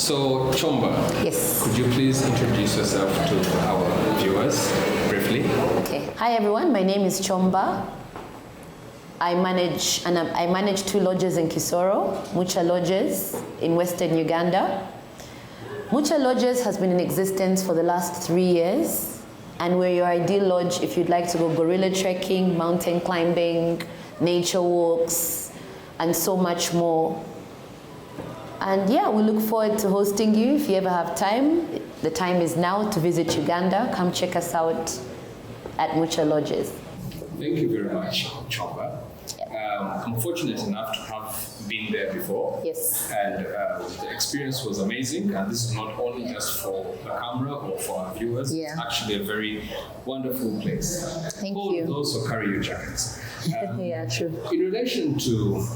So, Chomba, Yes. could you please introduce yourself to our viewers briefly? Okay. Hi everyone. My name is Chomba. I manage two lodges in Kisoro, Mucha Lodges in Western Uganda. Mucha Lodges has been in existence for the last 3 years, and we're your ideal lodge if you'd like to go gorilla trekking, mountain climbing, nature walks, and so much more. And yeah, we look forward to hosting you if you ever have time. The time is now to visit Uganda. Come check us out at Mucha Lodges. Thank you very much, Chomba. I'm fortunate enough to have been there before. Yes. And the experience was amazing. And this is not only just for the camera or for our viewers. Yeah. It's actually a very wonderful place. Thank you. Also carry your jackets. Yeah, true. In relation to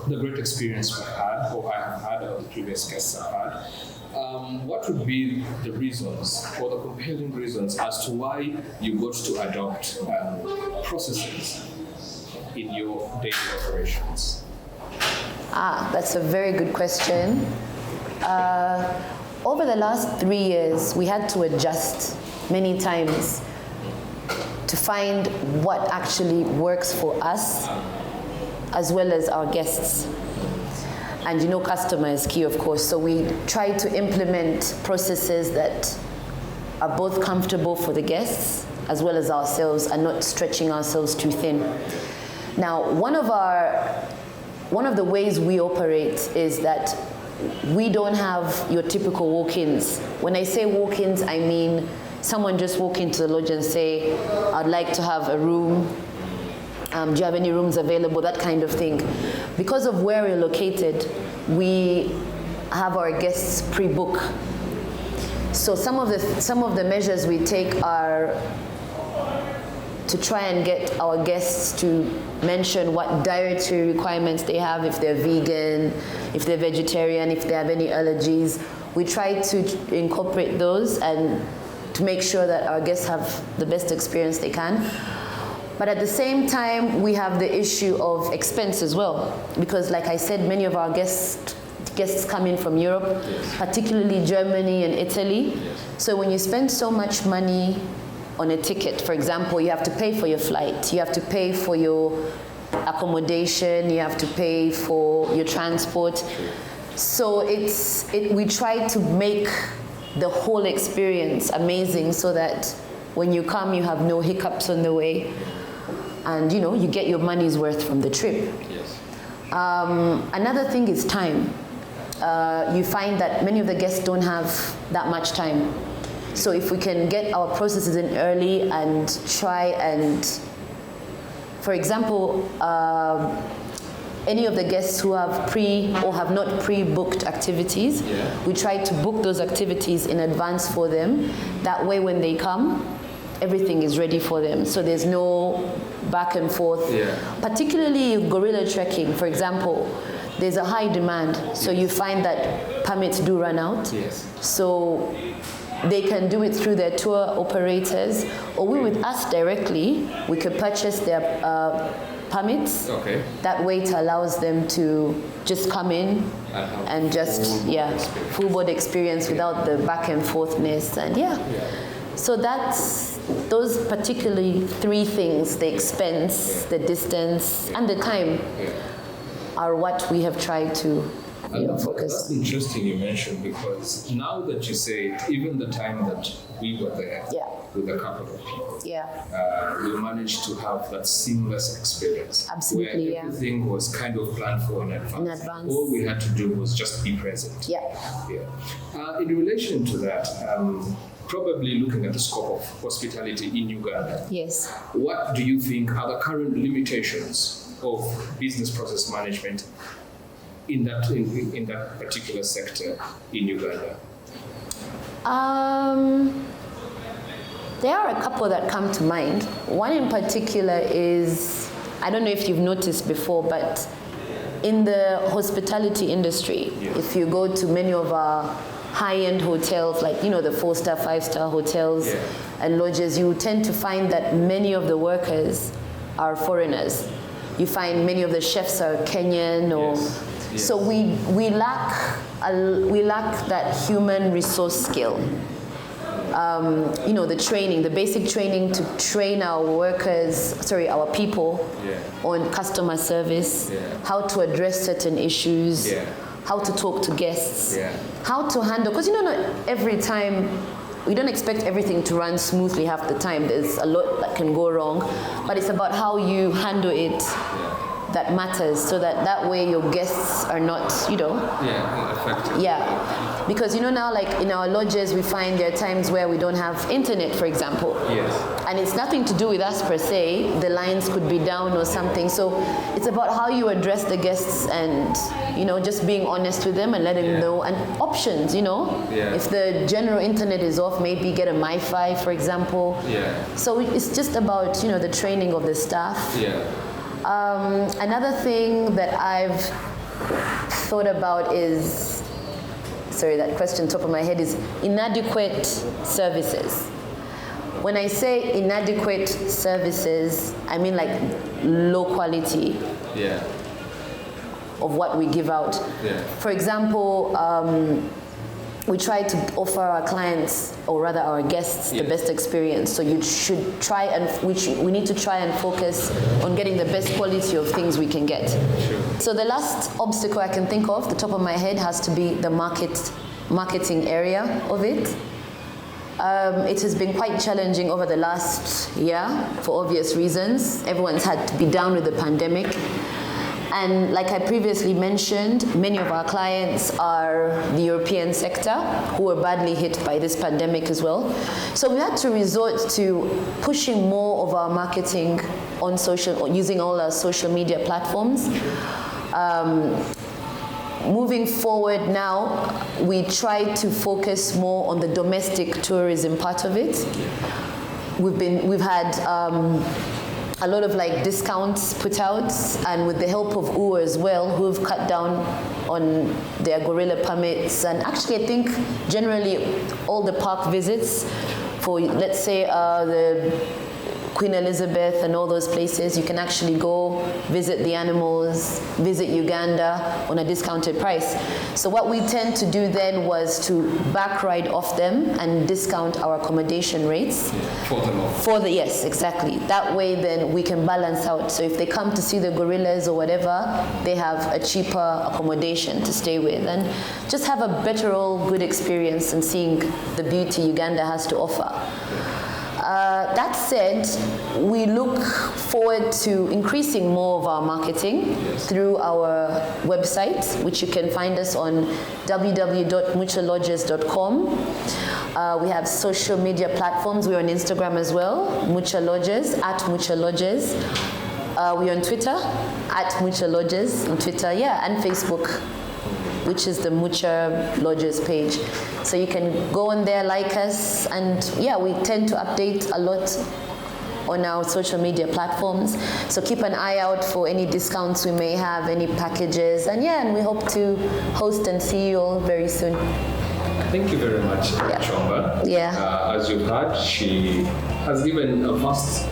the great experience we've had, or I have had, or the previous guests have had, what would be the reasons or the compelling reasons as to why you got to adopt processes in your daily operations? That's a very good question. Over the last 3 years, we had to adjust many times to find what actually works for us as well as our guests. And you know, customer is key, of course, so we try to implement processes that are both comfortable for the guests as well as ourselves and not stretching ourselves too thin. Now, one of the ways we operate is that we don't have your typical walk-ins. When I say walk-ins, I mean someone just walk into the lodge and say, I'd like to have a room. Do you have any rooms available? That kind of thing. Because of where we're located, we have our guests pre-book. So some of the measures we take are to try and get our guests to mention what dietary requirements they have, if they're vegan, if they're vegetarian, if they have any allergies. We try to incorporate those and to make sure that our guests have the best experience they can. But at the same time, we have the issue of expense as well, because like I said, many of our guests come in from Europe, particularly Germany and Italy. So when you spend so much money on a ticket, for example, you have to pay for your flight, you have to pay for your accommodation, you have to pay for your transport. So we try to make the whole experience amazing so that when you come, you have no hiccups on the way, and you get your money's worth from the trip. Yes. Another thing is time. You find that many of the guests don't have that much time. So if we can get our processes in early and try and, for example, any of the guests who have or have not pre-booked activities, we try to book those activities in advance for them. That way when they come, everything is ready for them. So there's no back and forth. Particularly gorilla trekking, for example, there's a high demand. So you find that permits do run out. Yes. So they can do it through their tour operators, or with us directly. We could purchase their permits. Okay. That way it allows them to just come in and just full board experience without the back and forthness, and so that's those particularly 3 things: the expense, the distance, and the time are what we have tried to focus. That's interesting you mentioned, because now that you say even the time that we were there with a couple of people, we managed to have that seamless experience. Absolutely, where everything was kind of planned for in advance. All we had to do was just be present. In relation to that, probably looking at the scope of hospitality in Uganda, what do you think are the current limitations of business process management in that particular sector in Uganda? There are a couple that come to mind. One in particular is, I don't know if you've noticed before, but in the hospitality industry, if you go to many of our high-end hotels, like the 4-star, 5-star hotels and lodges, you tend to find that many of the workers are foreigners. You find many of the chefs are Kenyan, or so we lack we lack that human resource skill. The training, the basic training to train our people on customer service, how to address certain issues, how to talk to guests, how to handle, because not every time, we don't expect everything to run smoothly half the time. There's a lot that can go wrong, but it's about how you handle it that matters, so that way your guests are not, affected. Yeah, because now, like in our lodges, we find there are times where we don't have internet, for example. Yes. And it's nothing to do with us per se. The lines could be down or something. So it's about how you address the guests and, just being honest with them and letting them know, and options, If the general internet is off, maybe get a MiFi, for example. Yeah. So it's just about, the training of the staff. Yeah. Another thing that I've thought about is, that question top of my head is inadequate services. When I say inadequate services, I mean like low quality of what we give out. Yeah. For example, we try to offer our clients, or rather our guests, the best experience. So you should we need to try and focus on getting the best quality of things we can get. Sure. So the last obstacle I can think of, the top of my head, has to be the marketing area of it. It has been quite challenging over the last year for obvious reasons. Everyone's had to be down with the pandemic. And like I previously mentioned, many of our clients are the European sector, who were badly hit by this pandemic as well. So we had to resort to pushing more of our marketing on using all our social media platforms. Moving forward now, we try to focus more on the domestic tourism part of it. We've had a lot of discounts put out, and with the help of UA as well, who've cut down on their gorilla permits. And actually, I think generally all the park visits for, let's say, the Queen Elizabeth and all those places, you can actually go visit the animals, visit Uganda on a discounted price. So what we tend to do then was to back ride off them and discount our accommodation rates. Yes, exactly. That way then we can balance out. So if they come to see the gorillas or whatever, they have a cheaper accommodation to stay with and just have a better good experience in seeing the beauty Uganda has to offer. That said, we look forward to increasing more of our marketing through our website, which you can find us on www.muchalodges.com. We have social media platforms. We're on Instagram as well, Mucha Lodges, @Mucha Lodges. We're on Twitter, @Mucha Lodges on Twitter, and Facebook, which is the Mucha Lodges page. So you can go on there, like us, and we tend to update a lot on our social media platforms. So keep an eye out for any discounts we may have, any packages, and we hope to host and see you all very soon. Thank you very much, Chomba. As you've heard, she has given a vast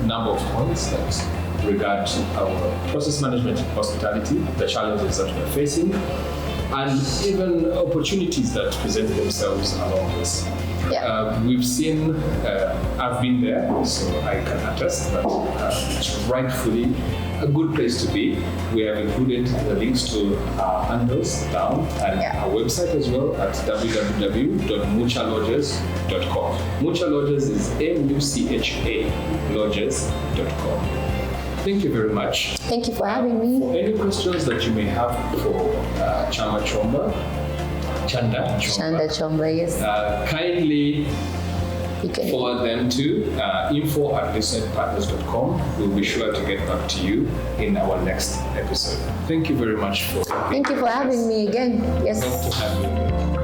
number of points that regard our process management in hospitality, the challenges that we're facing, and even opportunities that present themselves along this. We've seen, I've been there, so I can attest that it's rightfully a good place to be. We have included the links to our handles down and our website as well at www.muchalodges.com. Mucha Lodges is MUCHA lodges.com. Thank you very much. Thank you for having me. For any questions that you may have for Chomba Chanda, yes. Kindly forward them to info@listenedpartners.com. We'll be sure to get back to you in our next episode. Thank you very much Thank you for having me again. Yes. Hope to have you again.